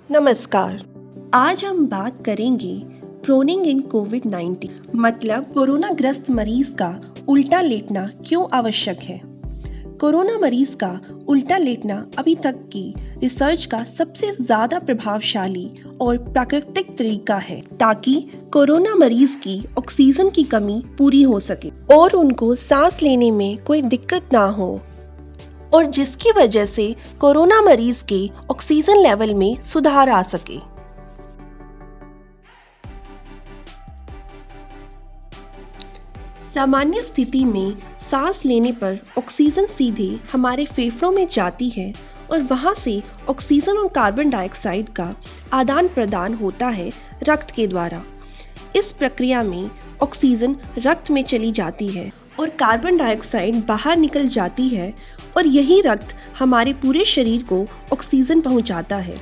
नमस्कार। आज हम बात करेंगे प्रोनिंग इन कोविड-19 मतलब कोरोना ग्रस्त मरीज का उल्टा लेटना क्यों आवश्यक है। कोरोना मरीज का उल्टा लेटना अभी तक की रिसर्च का सबसे ज्यादा प्रभावशाली और प्राकृतिक तरीका है ताकि कोरोना मरीज की ऑक्सीजन की कमी पूरी हो सके और उनको सांस लेने में कोई दिक्कत ना हो और जिसकी वजह से कोरोना मरीज के ऑक्सीजन लेवल में सुधार आ सके। सामान्य स्थिति में सांस लेने पर ऑक्सीजन सीधे हमारे फेफड़ों में जाती है और वहां से ऑक्सीजन और कार्बन डाइऑक्साइड का आदान प्रदान होता है रक्त के द्वारा। इस प्रक्रिया में ऑक्सीजन रक्त में चली जाती है और कार्बन डाइऑक्साइड बाहर निकल जाती है और यही रक्त हमारे पूरे शरीर को ऑक्सीजन पहुंचाता है।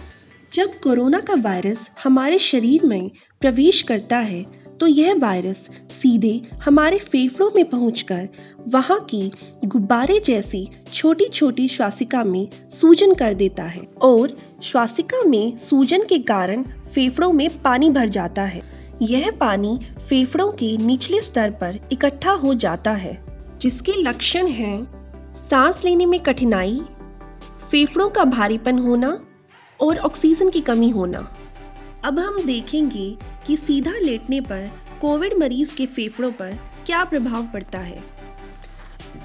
जब कोरोना का वायरस हमारे शरीर में प्रवेश करता है तो यह वायरस सीधे हमारे फेफड़ों में पहुंचकर वहां की गुब्बारे जैसी छोटी छोटी श्वासिका में सूजन कर देता है और श्वासिका में सूजन के कारण फेफड़ों में पानी भर जाता है। यह पानी फेफड़ों के निचले स्तर पर इकट्ठा हो जाता है जिसके लक्षण हैं सांस लेने में कठिनाई, फेफड़ों का भारीपन होना और ऑक्सीजन की कमी होना। अब हम देखेंगे कि सीधा लेटने पर कोविड मरीज के फेफड़ों पर क्या प्रभाव पड़ता है।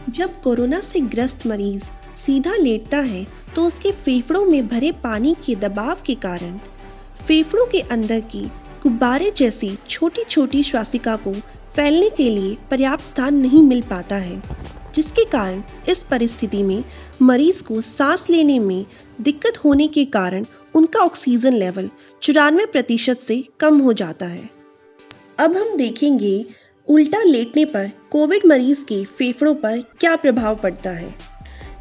जब कोरोना से ग्रस्त मरीज सीधा लेटता है तो उसके फेफड़ों में भरे पानी के दबाव के कारण फेफड़ों के अंदर की गुब्बारे जैसी छोटी छोटी श्वासिका को फैलने के लिए पर्याप्त स्थान नहीं मिल पाता है, जिसके कारण इस परिस्थिति में मरीज को सांस लेने में दिक्कत होने के कारण उनका ऑक्सीजन लेवल 94% से कम हो जाता है। अब हम देखेंगे उल्टा लेटने पर कोविड मरीज के फेफड़ों पर क्या प्रभाव पड़ता है।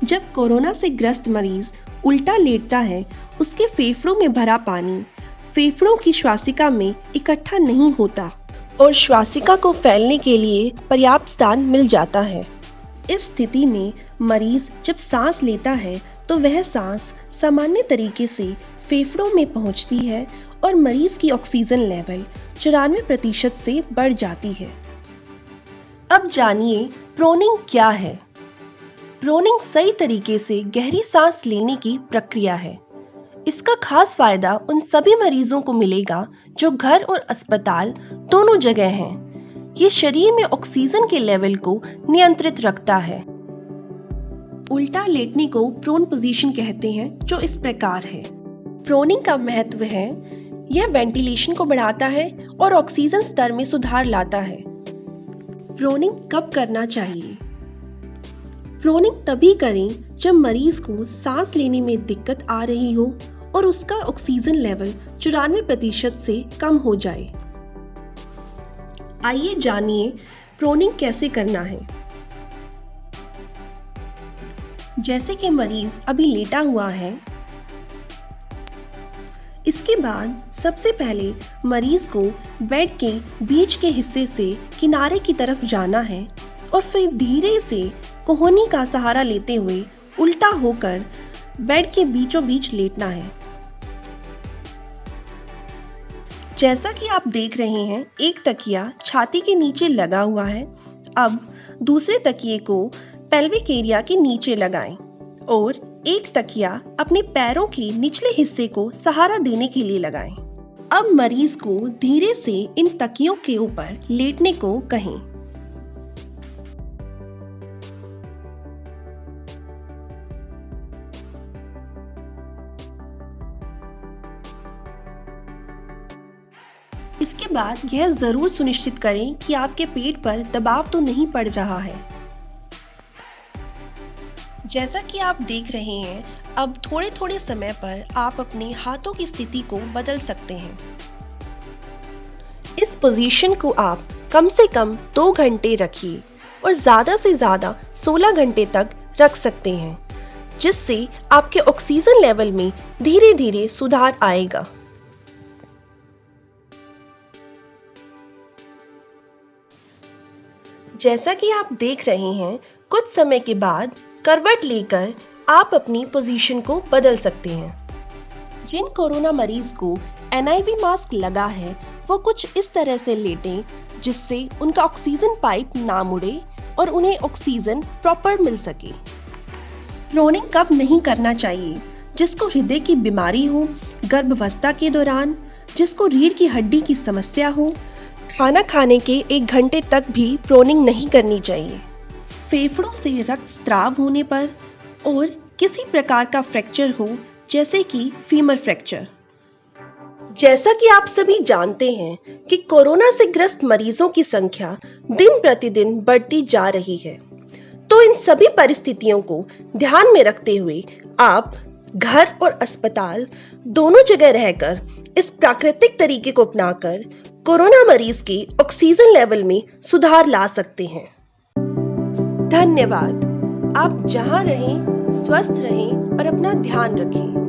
जब कोरोना से ग्रस्त मरीज उल्टा लेटता है, उसके फेफड़ों में भरा पानी फेफड़ों की श्वासिका में इकट्ठा नहीं होता और श्वासिका को फैलने के लिए पर्याप्त स्थान मिल जाता है। इस स्थिति में मरीज जब सांस लेता है तो वह सांस सामान्य तरीके से फेफड़ों में पहुंचती है और मरीज की ऑक्सीजन लेवल 94% से बढ़ जाती है। अब जानिए प्रोनिंग क्या है। प्रोनिंग सही तरीके से गहरी सांस लेने की प्रक्रिया है। इसका खास फायदा उन सभी मरीजों को मिलेगा जो घर और अस्पताल दोनों जगह हैं। ये शरीर में ऑक्सीजन के लेवल को नियंत्रित रखता है। उल्टा लेटने को प्रोन पोजीशन कहते हैं, जो इस प्रकार है। प्रोनिंग का महत्व है यह वेंटिलेशन को बढ़ाता है और ऑक्सीजन स्तर में सुधार लाता है। प्रोनिंग कब करना चाहिए? प्रोनिंग तभी करें जब मरीज को सांस लेने में दिक्कत आ रही हो और उसका ऑक्सीजन लेवल 94% से कम हो जाए। आइए जानिए प्रोनिंग कैसे करना है। जैसे कि मरीज अभी लेटा हुआ है, इसके बाद सबसे पहले मरीज को बेड के बीच के हिस्से से किनारे की तरफ जाना है और फिर धीरे से कोहनी का सहारा लेते हुए उल्टा होकर बेड के बीचों बीच लेटना है। जैसा कि आप देख रहे हैं, एक तकिया छाती के नीचे लगा हुआ है। अब दूसरे तकिए को पेल्विक एरिया के नीचे लगाएं और एक तकिया अपने पैरों के निचले हिस्से को सहारा देने के लिए लगाएं। अब मरीज को धीरे से इन तकियों के ऊपर लेटने को कहें। इसके बाद यह जरूर सुनिश्चित करें कि आपके पेट पर दबाव तो नहीं पड़ रहा है। जैसा कि आप देख रहे हैं, अब थोड़े थोड़े समय पर आप अपने हाथों की स्थिति को बदल सकते हैं। इस पोजीशन को आप कम से कम 2 घंटे रखिए और ज्यादा से ज्यादा 16 घंटे तक रख सकते हैं, जिससे आपके ऑक्सीजन लेवल में धीरे धीरे सुधार आएगा। जैसा कि आप देख रहे हैं, कुछ समय के बाद करवट लेकर आप अपनी पोजीशन को बदल सकते हैं। जिन कोरोना मरीज को NIV मास्क लगा है वो कुछ इस तरह से लेटें जिससे उनका ऑक्सीजन पाइप ना मुड़े और उन्हें ऑक्सीजन प्रॉपर मिल सके। रोनिंग कब नहीं करना चाहिए? जिसको हृदय की बीमारी हो, गर्भावस्था के दौरान, जिसको रीढ़ की हड्डी की समस्या हो, खाना खाने के 1 घंटे तक भी प्रोनिंग नहीं करनी चाहिए। फेफड़ों से रक्त स्राव होने पर और किसी प्रकार का फ्रैक्चर हो जैसे कि फीमर फ्रैक्चर। जैसा कि आप सभी जानते हैं कि कोरोना से ग्रस्त मरीजों की संख्या दिन प्रतिदिन बढ़ती जा रही है, तो इन सभी परिस्थितियों को ध्यान में रखते हुए आप घर और अस्पताल दोनों जगह रहकर इस प्राकृतिक तरीके को अपनाकर कोरोना मरीज के ऑक्सीजन लेवल में सुधार ला सकते हैं। धन्यवाद। आप जहां रहें, स्वस्थ रहें और अपना ध्यान रखें।